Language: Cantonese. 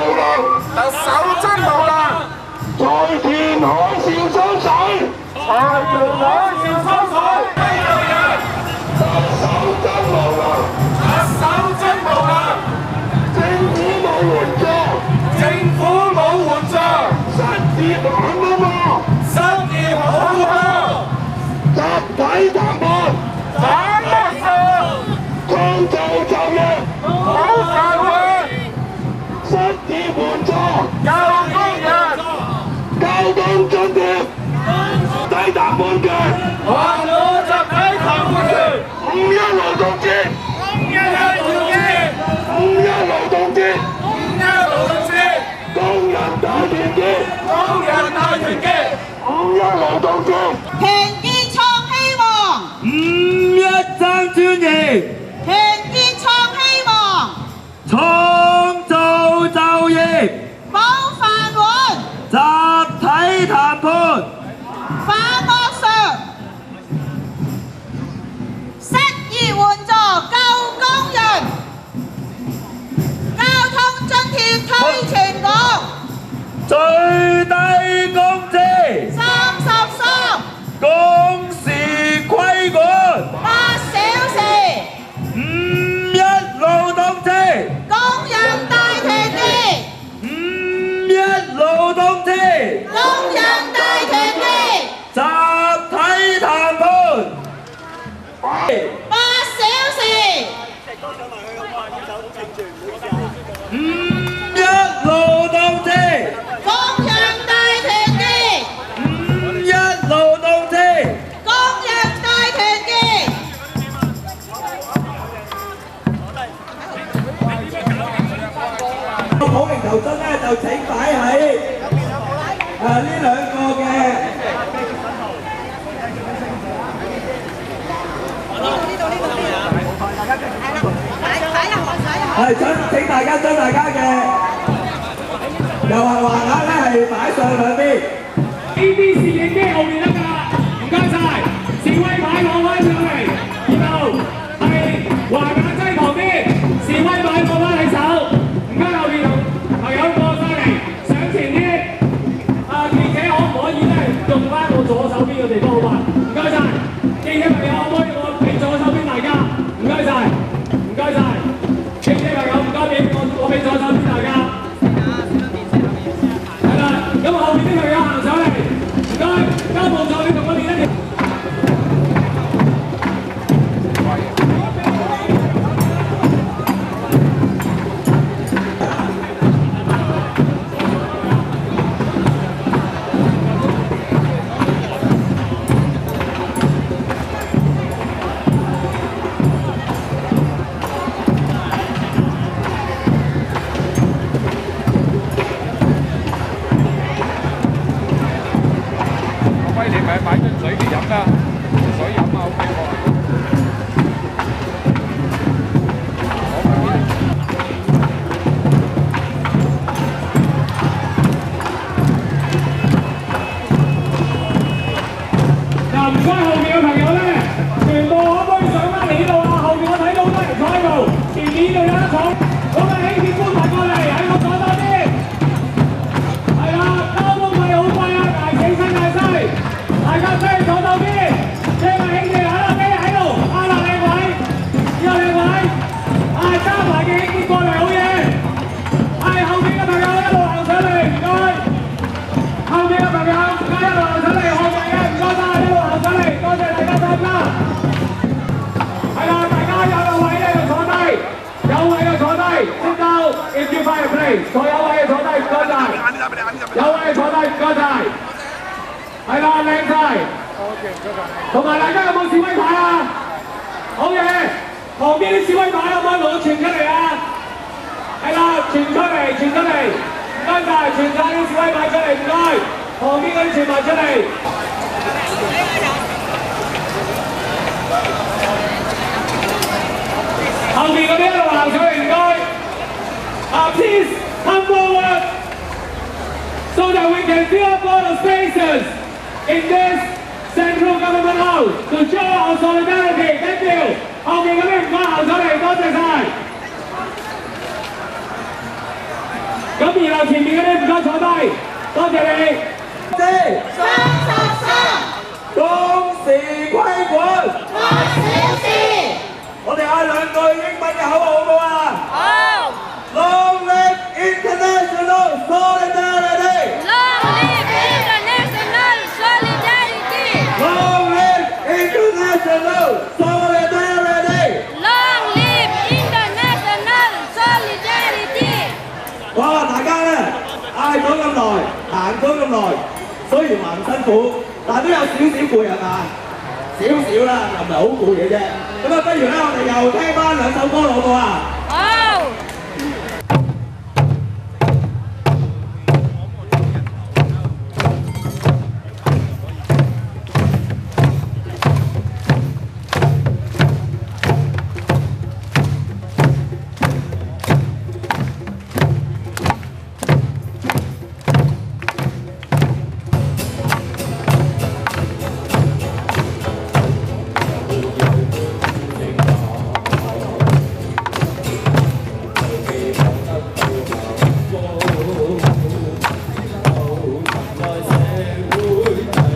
無能，特首真無能，財團海嘯收水，財團海嘯收水，特首真無能，特首真無能，政府冇援助，政府冇援助，失業好啊嘛，失業好啊，集體談判，反剝削，創造就業，好繁榮。失業援助，救工人，交通津貼，集體談判權，還我集體談判權，統一勞動節，統一勞動節，統一勞動節，統一勞動節，工人大團結，工人大團結，統一勞動節，團結創希望5.1爭專業，團結創希望創造就業，保飯碗，集體談判，反剝削，失業援助救工人，交通津貼推全港，最低工資33工時規管8小時， 5.1勞動節工人大團結， 5.1勞動節工人大團結，集體談判8小時， 5.1勞動節工人大團結， 5.1勞動節工人大團結。普明頭巾咧就請擺喺呢兩個嘅係請大家將大家嘅遊行橫額咧係擺上兩邊。呢啲攝影機後面得㗎啦，唔該晒。示威牌攞翻上嚟，然後係橫額擠旁邊，示威牌攞翻喺手。唔該後面朋友過上嚟，上前啲。記者可唔可以咧用翻我左手邊嘅地方好嘛？唔該晒。記者朋友可唔可以我俾左手邊大家？唔該晒，唔該晒。記者朋友唔該俾我俾左手邊大家。係啦，咁後面啲朋友行上嚟，唔該，交務助你同我練一練。買樽水嚟飲啦，水飲啊 OK 喎。嗱，唔該後面嘅朋友咧，全部可唔可以上翻嚟呢度啊？後面我睇到好多人坐喺度，前面呢度有得坐，咁啊輕鐵官埋過嚟，喺度坐多啲。係啦，交通費好貴啊，捱死身捱西。大家真係坐到邊？車埋兄弟喺度，喺度，啱啦靚位，呢個靚位，加埋嘅兄弟過嚟好嘢。後面嘅朋友一路行上嚟，唔該。後面嘅朋友唔該一路行上嚟，後面嘅唔該晒，一路行上嚟，多謝大家參加。係啦，大家有位咧就坐低，有位就坐低，先到 if you find a place， 坐有位就坐低，唔該晒。有位就坐低，唔該晒。係啦，靚晒。同埋大家有冇示威牌啊？好嘢！旁邊啲示威牌可唔可以攞傳出嚟啊？係啦，傳出嚟，傳出嚟，唔該晒，傳晒啲示威牌出嚟，唔該。旁邊嗰啲傳埋出嚟。後面嗰啲一路行上嚟，唔該。Please come forward so that we can fill up all the spaces in this Central Government House to show our solidarity. Thank you. 後面嗰啲唔該行上嚟，多謝晒。咁然後前面嗰啲唔該坐低，多謝你。公事規管。我哋嗌兩句英文嘅口號好唔好啊？好。Long live international solidarity。Long live international solidarity。Long live international solidarity。哇！大家咧嗌咗咁耐，行咗咁耐，雖然話唔辛苦，但都有少少攰係嘛？少少啦，又唔係好攰嘅啫。咁啊，不如咧，我哋又聽翻兩首歌好唔好啊？